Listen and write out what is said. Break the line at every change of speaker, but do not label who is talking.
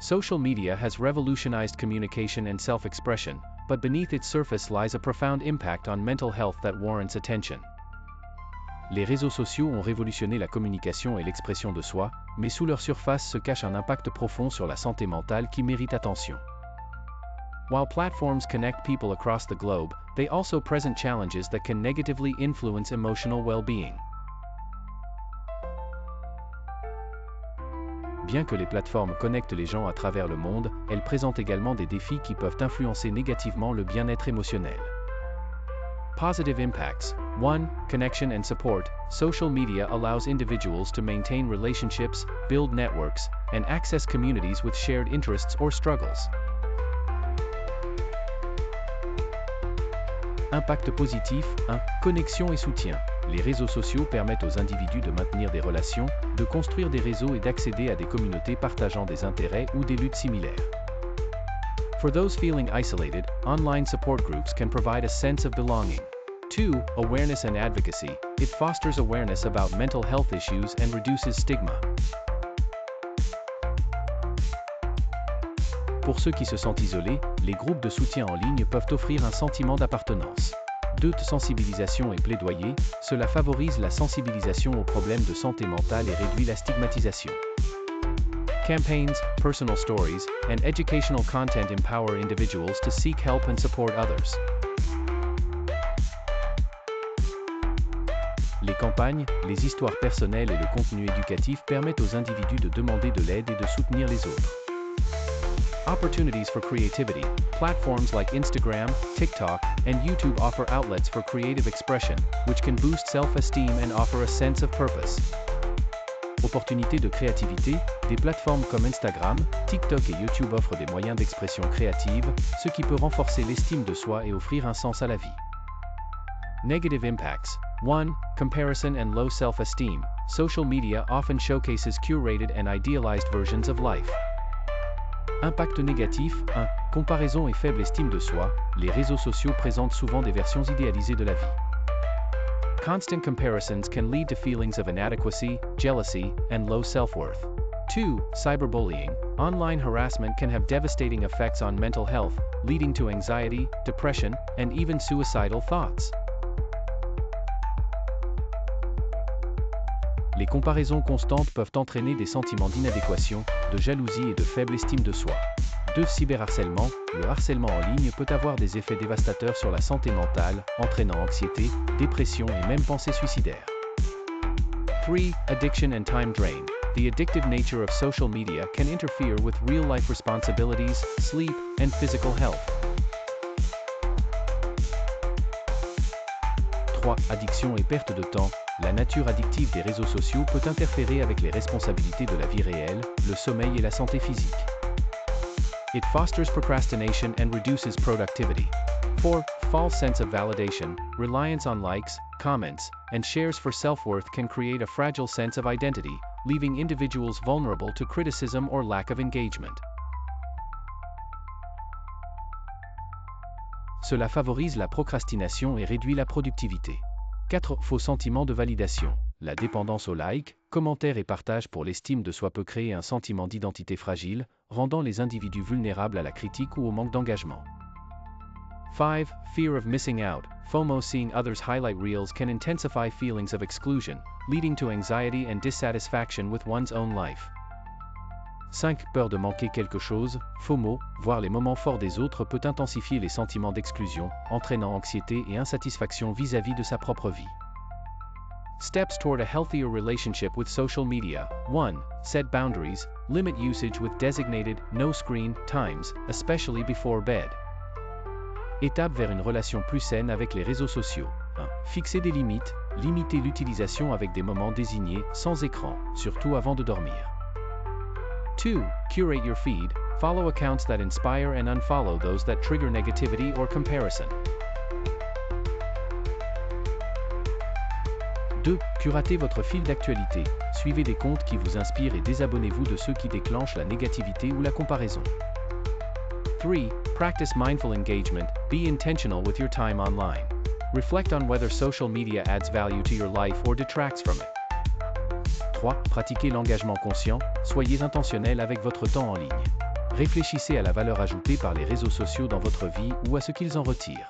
social media has revolutionized communication and self-expression, but beneath its surface lies a profound impact on mental health that warrants attention. Les réseaux sociaux ont révolutionné la communication et l'expression de soi, mais sous leur surface se cache un impact profond sur la santé mentale qui mérite attention. While platforms connect people across the globe, they also present challenges that can negatively influence emotional well-being. Bien que les plateformes connectent les gens à travers le monde, elles présentent également des défis qui peuvent influencer négativement le bien-être émotionnel. Positive impacts. 1. Connection and support. Social media allows individuals to maintain relationships, build networks, and access communities with shared interests or struggles. Impact positif. 1. Connexion et soutien. Les réseaux sociaux permettent aux individus de maintenir des relations, de construire des réseaux et d'accéder à des communautés partageant des intérêts ou des luttes similaires. For those feeling isolated, online support groups can provide a sense of belonging. 2. Awareness and advocacy. It fosters awareness about mental health issues and reduces stigma. Pour ceux qui se sentent isolés, les groupes de soutien en ligne peuvent offrir un sentiment d'appartenance. 2. Sensibilisation et plaidoyer. Cela favorise la sensibilisation aux problèmes de santé mentale et réduit la stigmatisation. Campaigns, personal stories, and educational content empower individuals to seek help and support others. Les campagnes, les histoires personnelles et le contenu éducatif permettent aux individus de demander de l'aide et de soutenir les autres. Opportunities for creativity. Platforms like Instagram, TikTok, and YouTube offer outlets for creative expression, which can boost self-esteem and offer a sense of purpose. Opportunités de créativité. Des plateformes comme Instagram, TikTok et YouTube offrent des moyens d'expression créative, ce qui peut renforcer l'estime de soi et offrir un sens à la vie. Negative impacts. 1. Comparison and low self-esteem. Social media often showcases curated and idealized versions of life. Impact négatif. 1. Comparaison et faible estime de soi. Les réseaux sociaux présentent souvent des versions idéalisées de la vie. Constant comparisons can lead to feelings of inadequacy, jealousy, and low self-worth. 2. Cyberbullying. Online harassment can have devastating effects on mental health, leading to anxiety, depression, and even suicidal thoughts. Les comparaisons constantes peuvent entraîner des sentiments d'inadéquation, de jalousie et de faible estime de soi. 2. Cyberharcèlement. Le harcèlement en ligne peut avoir des effets dévastateurs sur la santé mentale, entraînant anxiété, dépression et même pensées suicidaires. 3. Addiction and time drain. The addictive nature of social media can interfere with real-life responsibilities, sleep, and physical health. 3. Addiction et perte de temps. La nature addictive des réseaux sociaux peut interférer avec les responsabilités de la vie réelle, le sommeil et la santé physique. It fosters procrastination and reduces productivity. 4. False sense of validation. Reliance on likes, comments, and shares for self-worth can create a fragile sense of identity, leaving individuals vulnerable to criticism or lack of engagement. Cela favorise la procrastination et réduit la productivité. 4. Faux sentiment de validation. La dépendance aux likes, commentaires et partages pour l'estime de soi peut créer un sentiment d'identité fragile, rendant les individus vulnérables à la critique ou au manque d'engagement. 5. Fear of missing out. FOMO. Seeing others' highlight reels can intensify feelings of exclusion, leading to anxiety and dissatisfaction with one's own life. 5. Peur de manquer quelque chose. FOMO. Voir les moments forts des autres peut intensifier les sentiments d'exclusion, entraînant anxiété et insatisfaction vis-à-vis de sa propre vie. Steps toward a healthier relationship with social media. 1. Set boundaries. Limit usage with designated, no-screen, times, especially before bed. Étape vers une relation plus saine avec les réseaux sociaux. 1. Fixer des limites. Limiter l'utilisation avec des moments désignés, sans écran, surtout avant de dormir. 2. Curate your feed. Follow accounts that inspire and unfollow those that trigger negativity or comparison. 2. Curatez votre fil d'actualité. Suivez des comptes qui vous inspirent et désabonnez-vous de ceux qui déclenchent la négativité ou la comparaison. 3. Practice mindful engagement. Be intentional with your time online. Reflect on whether social media adds value to your life or detracts from it. 3. Pratiquez l'engagement conscient. Soyez intentionnel avec votre temps en ligne. Réfléchissez à la valeur ajoutée par les réseaux sociaux dans votre vie ou à ce qu'ils en retirent.